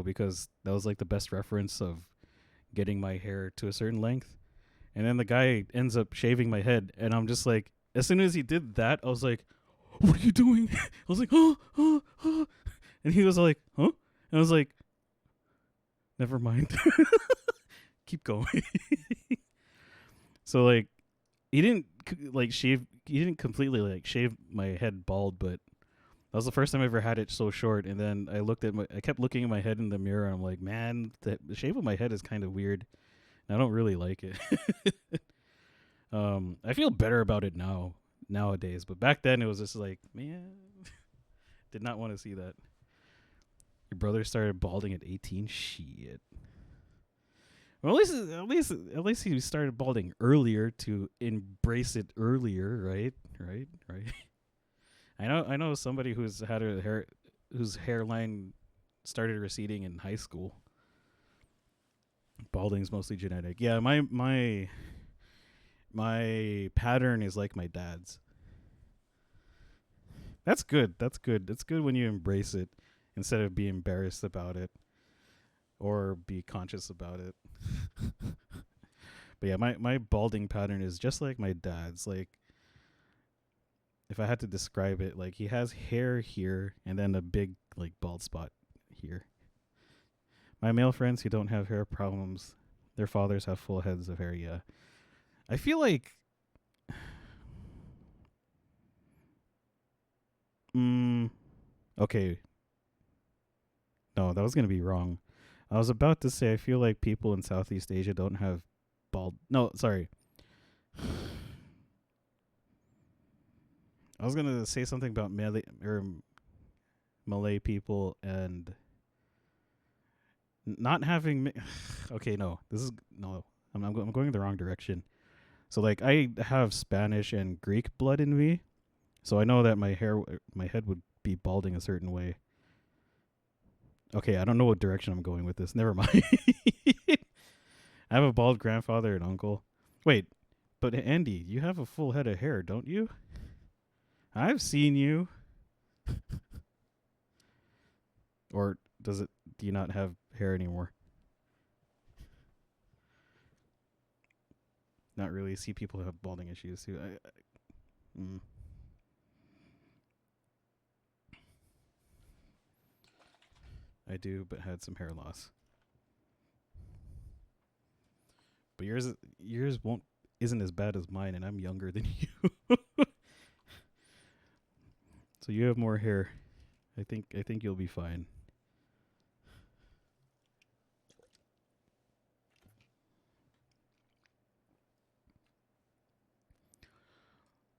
show because that was like the best reference of getting my hair to a certain length. And then the guy ends up shaving my head, and I'm just like, as soon as he did that, I was like, "What are you doing?" I was like, "Oh, oh, oh," and he was like, "Huh?" And I was like, "Never mind, keep going." So like, he didn't like shave. He didn't completely like shave my head bald, but that was the first time I ever had it so short. And then I kept looking at my head in the mirror, and I'm like, man, the shape of my head is kind of weird. And I don't really like it. I feel better about it nowadays, but back then it was just like, man, did not want to see that. Your brother started balding at 18. Shit. Well, at least he started balding earlier to embrace it earlier, right? Right. I know somebody whose hairline started receding in high school. Balding's mostly genetic. Yeah, my pattern is like my dad's. That's good. That's good. It's good when you embrace it instead of be embarrassed about it or be conscious about it. But yeah, my balding pattern is just like my dad's. Like, if I had to describe it, like he has hair here and then a big like bald spot here. My male friends who don't have hair problems, their fathers have full heads of hair. Yeah, I feel like, okay, no, that was gonna be wrong. I was about to say I feel like people in Southeast Asia don't have bald. No, sorry. I was gonna say something about Malay people and not having. Okay, no, this is no. I'm going the wrong direction. So like I have Spanish and Greek blood in me, so I know that my head would be balding a certain way. Okay, I don't know what direction I'm going with this. Never mind. I have a bald grandfather and uncle. Wait, but Andy, you have a full head of hair, don't you? I've seen you. Or do you not have hair anymore? Not really. See people who have balding issues too. I do, but had some hair loss. But yours won't isn't as bad as mine, and I'm younger than you. So you have more hair. I think you'll be fine.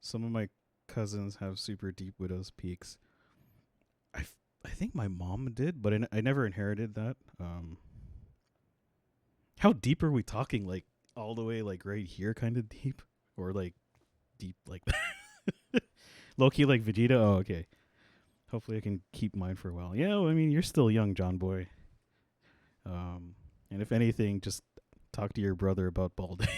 Some of my cousins have super deep widow's peaks. I think my mom did, but I never inherited that. How deep are we talking? Like all the way, like right here, kind of deep, or like deep, like low key, like Vegeta. Oh, okay. Hopefully, I can keep mine for a while. Yeah, well, I mean, you're still young, John boy. And if anything, just talk to your brother about balding.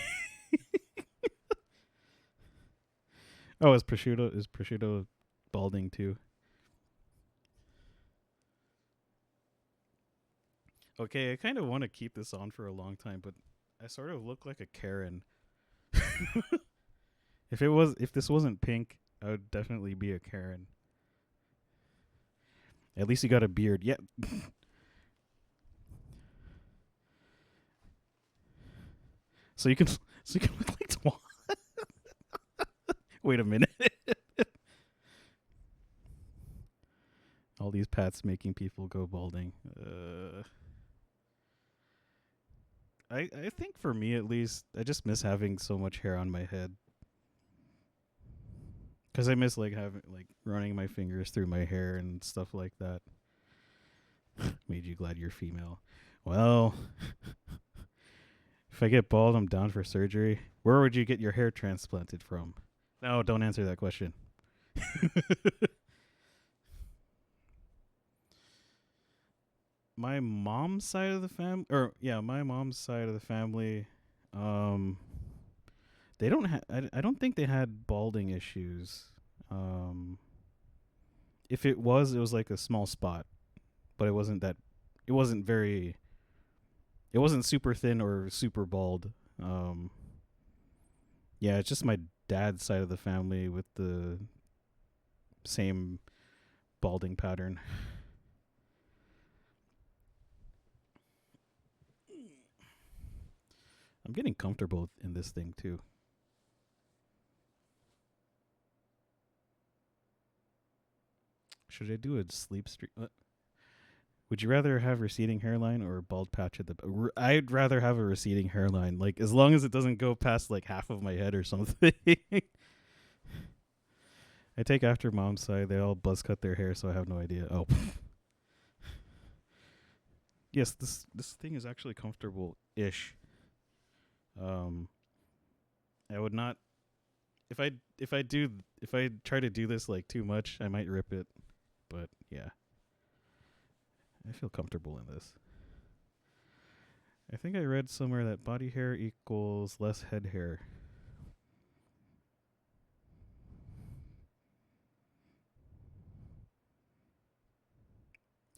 Oh, is prosciutto balding too? Okay, I kind of want to keep this on for a long time, but I sort of look like a Karen. If this wasn't pink, I would definitely be a Karen. At least you got a beard. Yeah. So you can look like Twan. Wait a minute. All these pats making people go balding. I think for me at least, I just miss having so much hair on my head. Cause I miss like having like running my fingers through my hair and stuff like that. Made you glad you're female. Well, if I get bald, I'm down for surgery. Where would you get your hair transplanted from? No, don't answer that question. My mom's side of the family, or yeah, my mom's side of the family, um, they don't have. I don't think they had balding issues. Um, if it was like a small spot, but it wasn't that. it wasn't very it wasn't super thin or super bald. Yeah, it's just my dad's side of the family with the same balding pattern. I'm getting comfortable in this thing too. Should I do a sleep stream? Would you rather have receding hairline or a bald patch at the? I'd rather have a receding hairline, like as long as it doesn't go past like half of my head or something. I take after mom's side; they all buzz cut their hair, so I have no idea. Oh, yes, this thing is actually comfortable ish. Um, I would not if I try to do this like too much, I might rip it. But yeah, I feel comfortable in this. I think I read somewhere that body hair equals less head hair.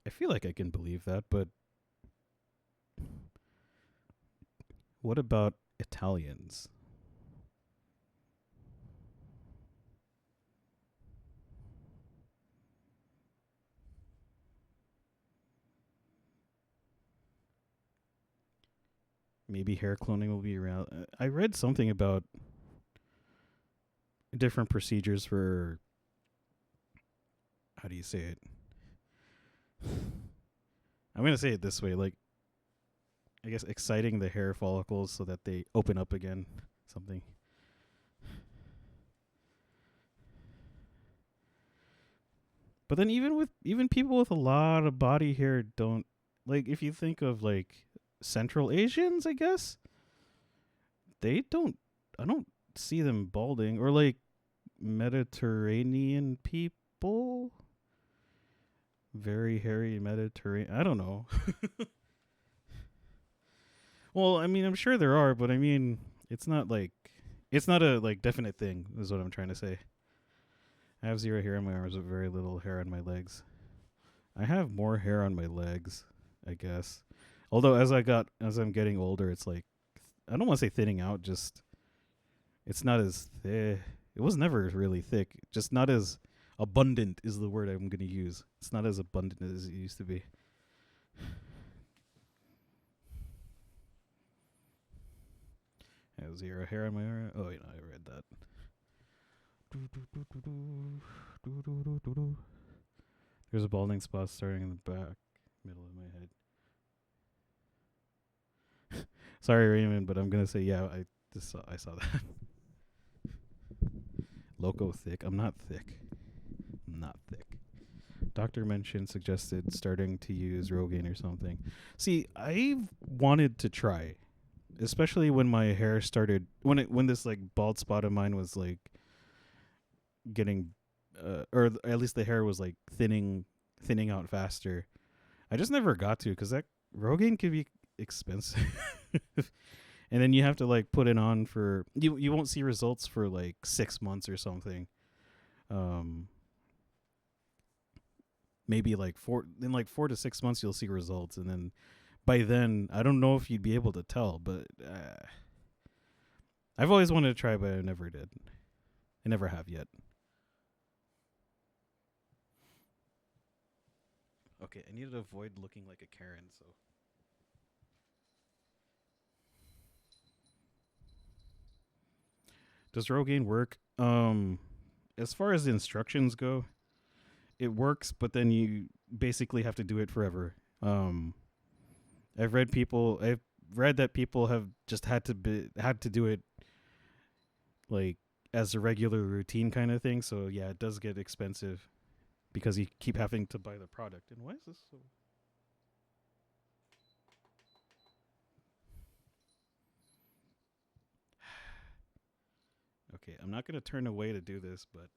I feel like I can believe that, but what about Italians? Maybe hair cloning will be around. I read something about different procedures for, how do you say it? I'm going to say it this way, like, I guess exciting the hair follicles so that they open up again. Something. But then even people with a lot of body hair don't, like, if you think of like Central Asians, I guess, they don't I don't see them balding, or like Mediterranean people, very hairy Mediterranean. I don't know. Well, I mean, I'm sure there are, but I mean, it's not like it's not a like definite thing. Is what I'm trying to say. I have zero hair on my arms, but very little hair on my legs. I have more hair on my legs, I guess. Although as I'm getting older, it's like I don't want to say thinning out. Just it's not as thick. It was never really thick. Just not as abundant is the word I'm going to use. It's not as abundant as it used to be. I have zero hair on my arm. Oh, you know, I read that. There's a balding spot starting in the back, middle of my head. Sorry, Raymond, but I'm gonna say yeah. I saw that. Loco thick. I'm not thick. I'm not thick. Doctor mentioned suggested starting to use Rogaine or something. See, I've wanted to try, especially when my hair started when this like bald spot of mine was like getting, or at least the hair was like thinning out faster. I just never got to because that Rogaine can be expensive. And then you have to like put it on for you won't see results for like 6 months or something. Um, maybe like 4 to 6 months you'll see results, and then by then I don't know if you'd be able to tell, but I've always wanted to try, but I never did. I never have yet. Okay, I need to avoid looking like a Karen, so does Rogaine work? As far as the instructions go, it works, but then you basically have to do it forever. Um, I've read that people have just had to do it like as a regular routine kind of thing. So yeah, it does get expensive because you keep having to buy the product. And why is this so? Okay, I'm not gonna turn away to do this, but